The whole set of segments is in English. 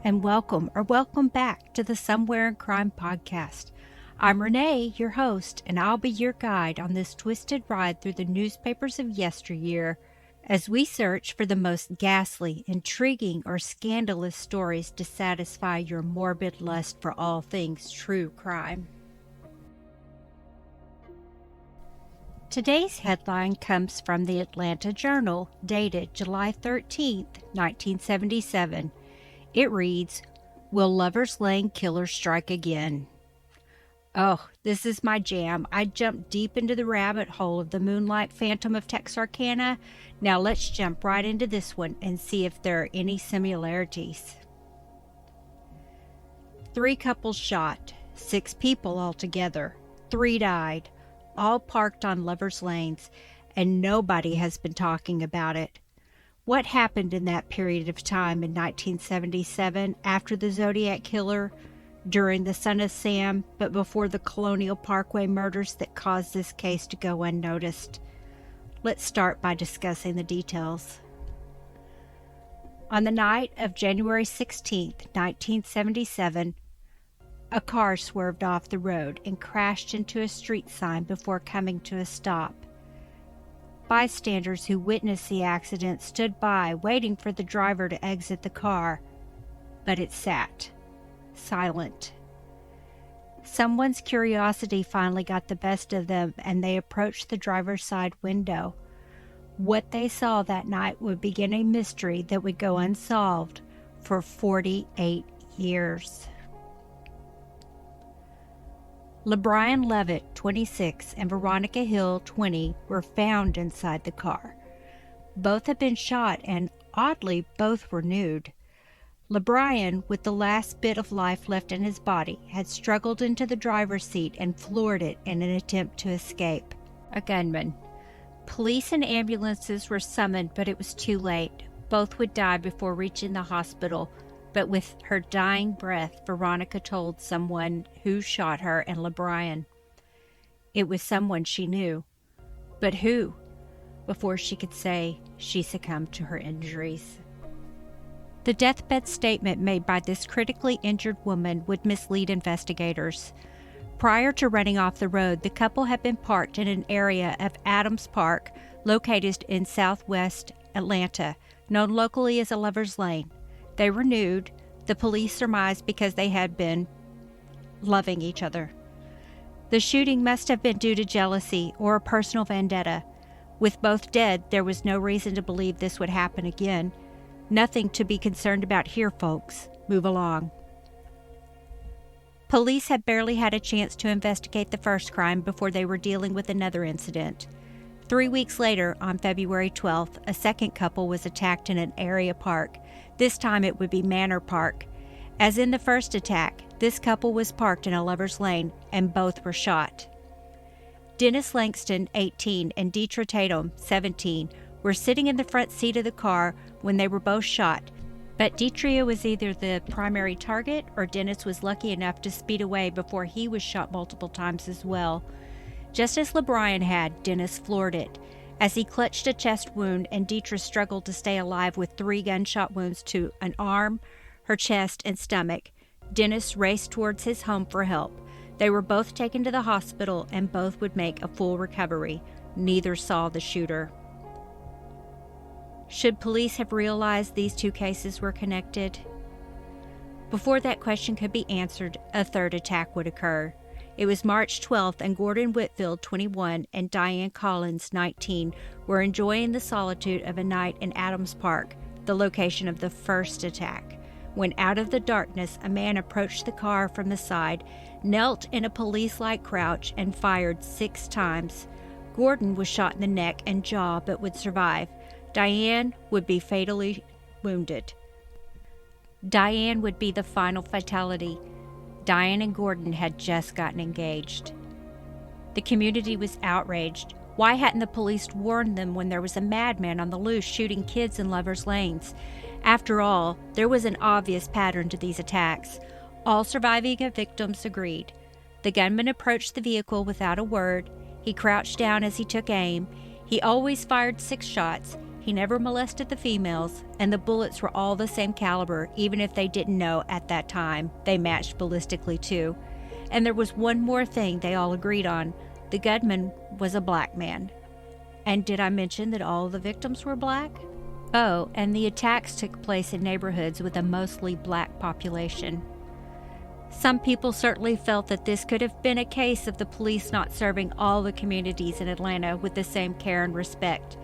and welcome back to the Somewhere in Crime podcast. I'm Renee, your host, and I'll be your guide on this twisted ride through the newspapers of yesteryear as we search for the most ghastly, intriguing, or scandalous stories to satisfy your morbid lust for all things true crime. Today's headline comes from the Atlanta Journal, dated July 13th, 1977. It reads, "Will Lover's Lane Killer Strike Again?" Oh, this is my jam. I jumped deep into the rabbit hole of the Moonlight Phantom of Texarkana. Now let's jump right into this one and see if there are any similarities. 3 couples shot, 6 people altogether. 3 died, all parked on lovers' lanes, and nobody has been talking about it. What happened in that period of time in 1977 after the Zodiac Killer, during the Son of Sam, but before the Colonial Parkway murders that caused this case to go unnoticed? Let's start by discussing the details. On the night of January 16, 1977, a car swerved off the road and crashed into a street sign before coming to a stop. Bystanders who witnessed the accident stood by, waiting for the driver to exit the car, but it sat, silent. Someone's curiosity finally got the best of them, and they approached the driver's side window. What they saw that night would begin a mystery that would go unsolved for 48 years. LeBrian Levitt, 26, and Veronica Hill, 20, were found inside the car. Both had been shot, and oddly, both were nude. LeBrian, with the last bit of life left in his body, had struggled into the driver's seat and floored it in an attempt to escape. A gunman. Police and ambulances were summoned, but it was too late. Both would die before reaching the hospital. But with her dying breath, Veronica told someone who shot her and LeBrian. It was someone she knew. But who? Before she could say, she succumbed to her injuries. The deathbed statement made by this critically injured woman would mislead investigators. Prior to running off the road, the couple had been parked in an area of Adams Park, located in southwest Atlanta, known locally as a Lover's Lane. They were nude, the police surmised, because they had been loving each other. The shooting must have been due to jealousy or a personal vendetta. With both dead, there was no reason to believe this would happen again. Nothing to be concerned about here, folks. Move along. Police had barely had a chance to investigate the first crime before they were dealing with another incident. 3 weeks later, on February 12th, a second couple was attacked in an area park. This time it would be Manor Park. As in the first attack, this couple was parked in a lover's lane, and both were shot. Dennis Langston, 18, and Deetra Tatum, 17, were sitting in the front seat of the car when they were both shot, but Deetria was either the primary target or Dennis was lucky enough to speed away before he was shot multiple times as well. Just as LeBrian had, Dennis floored it. As he clutched a chest wound and Deetra struggled to stay alive with 3 gunshot wounds to an arm, her chest, and stomach, Dennis raced towards his home for help. They were both taken to the hospital and both would make a full recovery. Neither saw the shooter. Should police have realized these 2 cases were connected? Before that question could be answered, a third attack would occur. It was March 12th, and Gordon Whitfield, 21, and Diane Collins, 19, were enjoying the solitude of a night in Adams Park, the location of the first attack, when out of the darkness a man approached the car from the side, knelt in a police-like crouch, and fired 6 times. Gordon was shot in the neck and jaw but would survive. Diane would be fatally wounded. Diane would be the final fatality. Diane and Gordon had just gotten engaged. The community was outraged. Why hadn't the police warned them when there was a madman on the loose shooting kids in lovers' lanes? After all, there was an obvious pattern to these attacks. All surviving victims agreed. The gunman approached the vehicle without a word. He crouched down as he took aim. He always fired 6 shots. He never molested the females, and the bullets were all the same caliber, even if they didn't know at that time they matched ballistically too. And there was one more thing they all agreed on. The gunman was a black man. And did I mention that all of the victims were black? Oh, and the attacks took place in neighborhoods with a mostly black population. Some people certainly felt that this could have been a case of the police not serving all the communities in Atlanta with the same care and respect.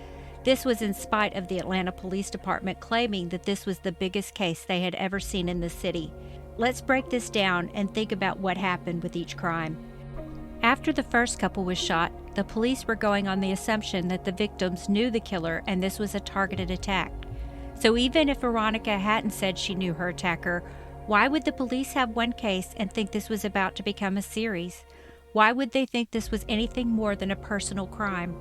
This was in spite of the Atlanta Police Department claiming that this was the biggest case they had ever seen in the city. Let's break this down and think about what happened with each crime. After the first couple was shot, the police were going on the assumption that the victims knew the killer and this was a targeted attack. So even if Veronica hadn't said she knew her attacker, why would the police have one case and think this was about to become a series? Why would they think this was anything more than a personal crime?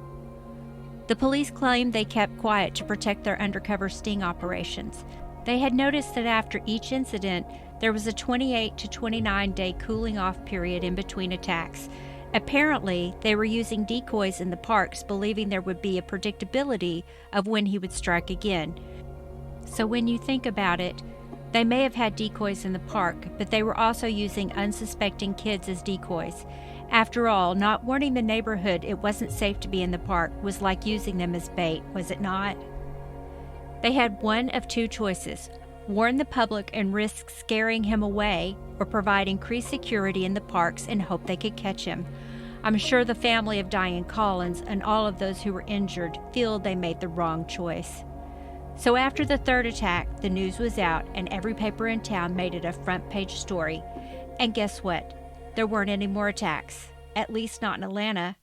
The police claimed they kept quiet to protect their undercover sting operations. They had noticed that after each incident, there was a 28 to 29 day cooling off period in between attacks. Apparently, they were using decoys in the parks, believing there would be a predictability of when he would strike again. So when you think about it, they may have had decoys in the park, but they were also using unsuspecting kids as decoys. After all, not warning the neighborhood it wasn't safe to be in the park was like using them as bait, was it not? They had one of two choices: warn the public and risk scaring him away, or provide increased security in the parks and hope they could catch him. I'm sure the family of Diane Collins and all of those who were injured feel they made the wrong choice. So after the third attack, the news was out and every paper in town made it a front page story. And guess what? There weren't any more attacks, at least not in Atlanta.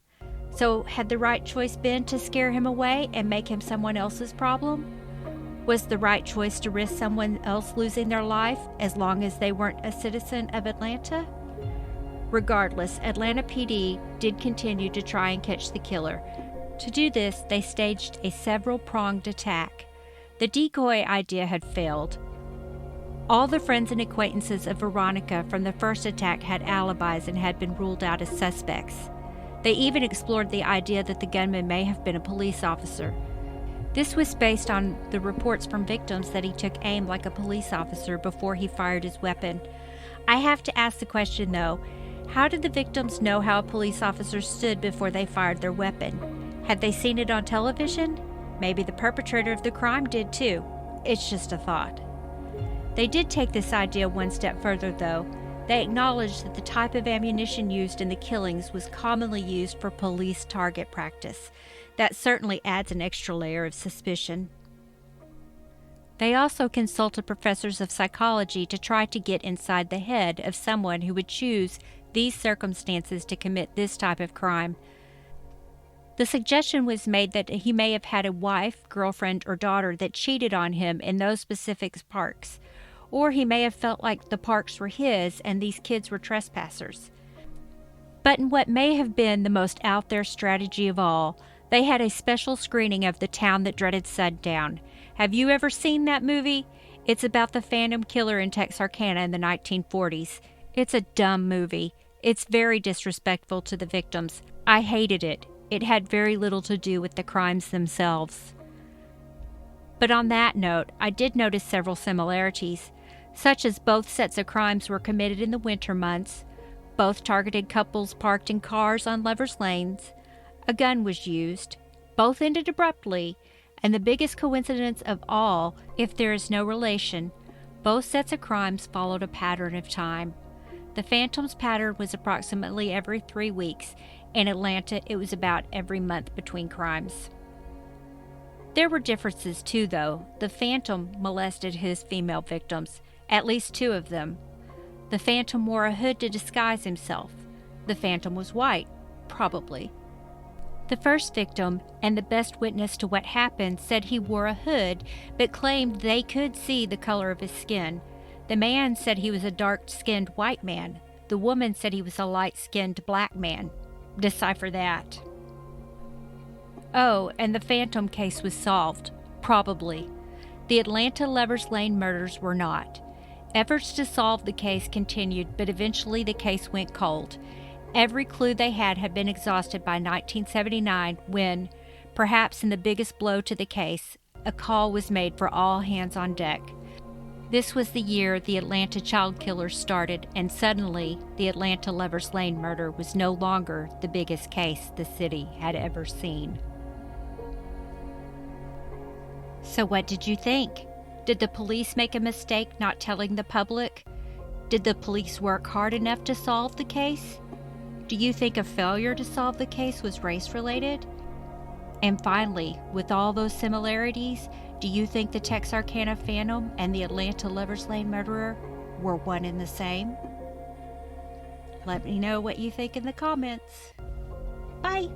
So had the right choice been to scare him away and make him someone else's problem? Was the right choice to risk someone else losing their life as long as they weren't a citizen of Atlanta? Regardless, Atlanta PD did continue to try and catch the killer. To do this, they staged a several-pronged attack. The decoy idea had failed. All the friends and acquaintances of Veronica from the first attack had alibis and had been ruled out as suspects. They even explored the idea that the gunman may have been a police officer. This was based on the reports from victims that he took aim like a police officer before he fired his weapon. I have to ask the question though, how did the victims know how a police officer stood before they fired their weapon? Had they seen it on television? Maybe the perpetrator of the crime did too. It's just a thought. They did take this idea one step further though. They acknowledged that the type of ammunition used in the killings was commonly used for police target practice. That certainly adds an extra layer of suspicion. They also consulted professors of psychology to try to get inside the head of someone who would choose these circumstances to commit this type of crime. The suggestion was made that he may have had a wife, girlfriend, or daughter that cheated on him in those specific parks, or he may have felt like the parks were his and these kids were trespassers. But in what may have been the most out there strategy of all, they had a special screening of The Town That Dreaded Sundown. Have you ever seen that movie? It's about the Phantom Killer in Texarkana in the 1940s. It's a dumb movie. It's very disrespectful to the victims. I hated it. It had very little to do with the crimes themselves. But on that note, I did notice several similarities, such as both sets of crimes were committed in the winter months, both targeted couples parked in cars on lovers' lanes, a gun was used, both ended abruptly, and the biggest coincidence of all, if there is no relation, both sets of crimes followed a pattern of time. The Phantom's pattern was approximately every 3 weeks. In Atlanta, it was about every month between crimes. There were differences too, though. The Phantom molested his female victims, at least 2 of them. The Phantom wore a hood to disguise himself. The Phantom was white, probably. The first victim, and the best witness to what happened, said he wore a hood, but claimed they could see the color of his skin. The man said he was a dark-skinned white man. The woman said he was a light-skinned black man. Decipher that. Oh, and the Phantom case was solved. Probably. The Atlanta Lovers Lane murders were not. Efforts to solve the case continued, but eventually the case went cold. Every clue they had been exhausted by 1979 when, perhaps in the biggest blow to the case, a call was made for all hands on deck. This was the year the Atlanta child killers started, and suddenly the Atlanta Lovers Lane murder was no longer the biggest case the city had ever seen. So what did you think? Did the police make a mistake not telling the public? Did the police work hard enough to solve the case? Do you think a failure to solve the case was race-related? And finally, with all those similarities, do you think the Texarkana Phantom and the Atlanta Lovers Lane murderer were one and the same? Let me know what you think in the comments. Bye!